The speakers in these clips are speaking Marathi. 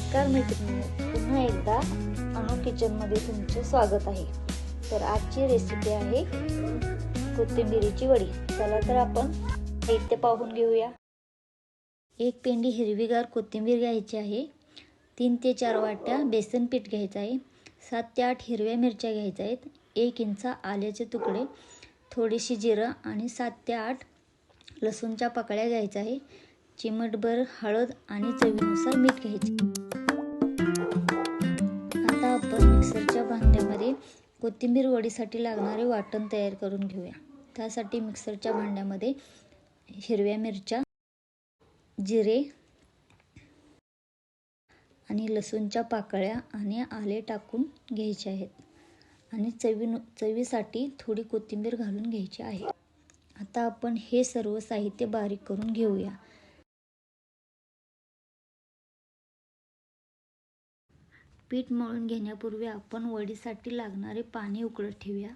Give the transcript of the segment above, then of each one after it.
नमस्कार मैत्रिणी, पुन्हा एकदा अनु किचनमध्ये तुमचे स्वागत आहे। तर आजची रेसिपी आहे कोथिंबीरीची वडी। चला तर आपण साहित्य पाहून घेऊया। एक पेंडी हिरवीगार कोथिंबीर घ्यायची आहे। 3 ते 4 वाट्या बेसन पीठ घ्यायचं आहे। 7 ते 8 हिरव्या मिरच्या घ्यायच्या आहेत। 1 इंच आल्याचे तुकडे, थोडीशी जिरं आणि 7 ते 8 लसूणच्या पाकळ्या घ्यायच्या आहे। चिमटभर हळद आणि चवीनुसार मीठ घ्यायचे। आता आपण मिक्सरच्या भांड्यामध्ये कोथिंबीर वडीसाठी लागणारे वाटण तयार करून घेऊया। त्यासाठी मिक्सरच्या भांड्यामध्ये हिरव्या मिरच्या, जिरे आणि लसूणच्या पाकळ्या आणि आले टाकून घ्यायचे आहेत आणि चवीसाठी थोडी कोथिंबीर घालून घ्यायची आहे। आता आपण हे सर्व साहित्य बारीक करून घेऊया। पीठ मळून घेण्यापूर्वी आपण वडीसाठी लागणारे पाणी उकळत ठेवूया।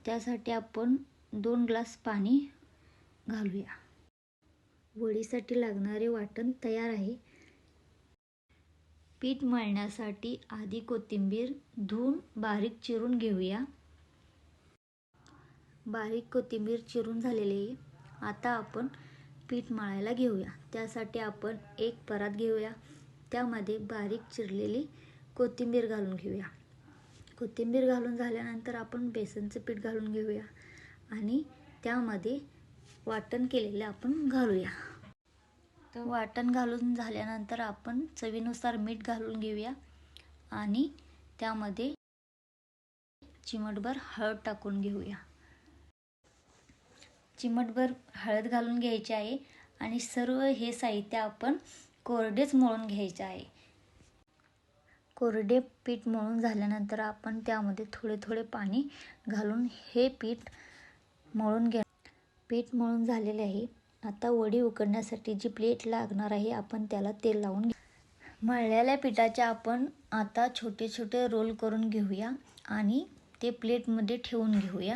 त्यासाठी आपण 2 ग्लास पाणी घालूया। वडीसाठी लागणारे वाटण तयार आहे। पीठ मळण्यासाठी आधी कोथिंबीर धुवून बारीक चिरून घेऊया। बारीक कोथिंबीर चिरून झालेली आहे। आता आपण पीठ मळायला घेऊया। त्यासाठी आपण एक परात घेऊया। त्यामध्ये बारीक चिरलेली कोथिंबीर घालून घेऊया। कोथिंबीर घालून झाल्यानंतर आपण बेसनचे पीठ घालून घेऊया आणि त्यामध्ये वाटण केलेले आपण घालूया। तर वाटण घालून झाल्यानंतर आपण चवीनुसार मीठ घालून घेऊया आणि त्यामध्ये चिमटभर हळद टाकून घेऊया। चिमटभर हळद घालून घ्यायची आहे आणि सर्व हे साहित्य आपण कोरडेच मळून घ्यायचे आहे। कोरडे पीठ मळून झाल्यानंतर आपण त्यामध्ये थोडे पाणी घालून हे पीठ मळून घ्या। पीठ मळून झालेले आहे। आता वडी उकडण्यासाठी जी प्लेट लागणार आहे आपण त्याला तेल लावून मळलेल्या पिठाचे आपण आता छोटे रोल करून घेऊया आणि ते प्लेटमध्ये ठेवून घेऊया।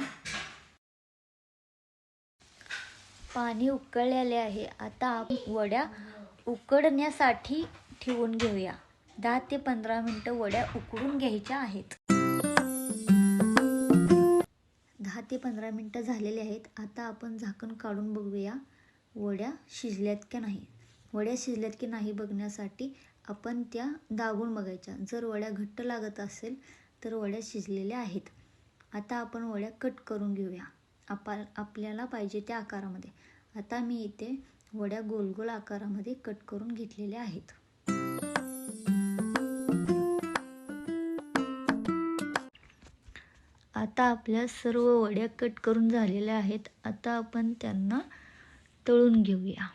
पाणी उकळलेले आहे। आता आपण वड्या उकडण्यासाठी ठेवून घेऊया। 10 ते 15 मिनिटं वड्या उकडून घ्यायच्या आहेत। 10 ते 15 मिनिटं झालेले आहेत। आता आपण झाकण काढून बघूया वड्या शिजल्यात की नाही। वड्या शिजल्यात की नाही बघण्यासाठी आपण त्या दाबून बघायच्या। जर वड्या घट्ट लागत असेल तर वड्या शिजलेल्या आहेत। आता आपण वड्या कट करून घेऊया आपल्याला पाहिजे त्या आकारामध्ये। आता मी इथे वड्या गोल आकारामध्ये कट करून घेतलेल्या आहेत। आता आपल्या सर्व वड्या कट करून झालेल्या आहेत। आता आपण त्यांना तळून घेऊया।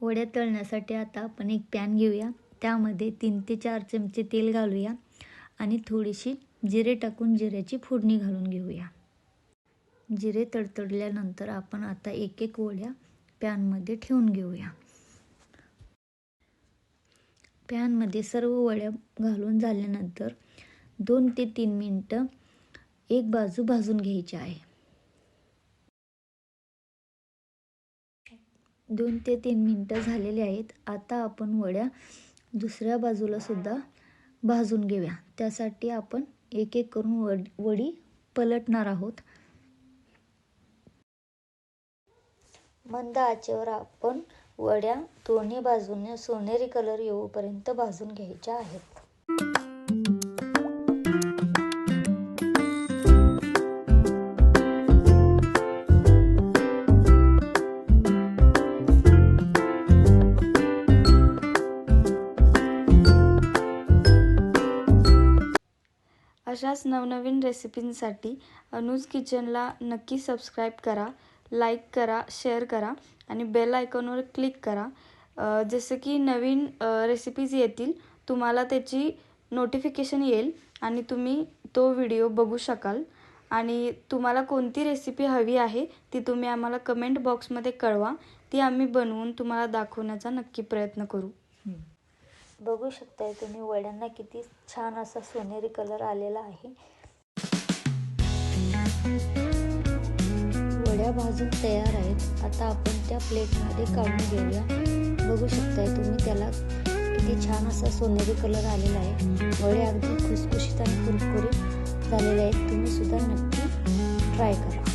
वड्या तळण्यासाठी आता आपण एक पॅन घेऊया। त्यामध्ये 3 ते 4 चमचे तेल घालूया आणि थोडीशी जिरे टाकून जिऱ्याची फोडणी घालून घेऊया। जिरे तडतडल्यानंतर आपण आता एक वड्या पॅनमध्ये ठेवून घेऊया। पॅनमध्ये सर्व वड्या घालून झाल्यानंतर 2 ते 3 मिनिटं एक बाजू भाजून घ्यायची आहे। 2 ते 3 मिनिटं झालेले आहेत। आता आपण वड्या दुसऱ्या बाजूला सुद्धा भाजून घेऊया। त्यासाठी आपण एक करून वडी पलटणार आहोत। मंद आचेवर आपण वड्या दोन्ही बाजूने सोनेरी कलर येऊपर्यंत भाजून घ्यायच्या आहेत। अशाच नवनवीन रेसिपींसाठी अनुज किचनला नक्की सबस्क्राईब करा, लाईक करा, शेअर करा आणि बेल आयकॉनवर क्लिक करा। जसे की नवीन रेसिपीज येतील तुम्हाला त्याची नोटिफिकेशन येईल आणि तुम्ही तो व्हिडिओ बघू शकाल। आणि तुम्हाला कोणती रेसिपी हवी आहे ती तुम्ही आम्हाला कमेंट बॉक्समध्ये कळवा। ती आम्ही बनवून तुम्हाला दाखवण्याचा नक्की प्रयत्न करू। बघू शकताय तुम्ही वड्यांना किती छान असा सोनेरी कलर आलेला आहे। वड्या भाजून तयार आहेत। आता आपण त्या प्लेटमध्ये काढून घेऊया। बघू शकताय तुम्ही त्याला किती छान असा सोनेरी कलर आलेला आहे. वडे अगदी खुसखुशीत आणि कुरकुरीत झालेले आहेत. तुम्ही सुद्धा नक्की ट्राय करा.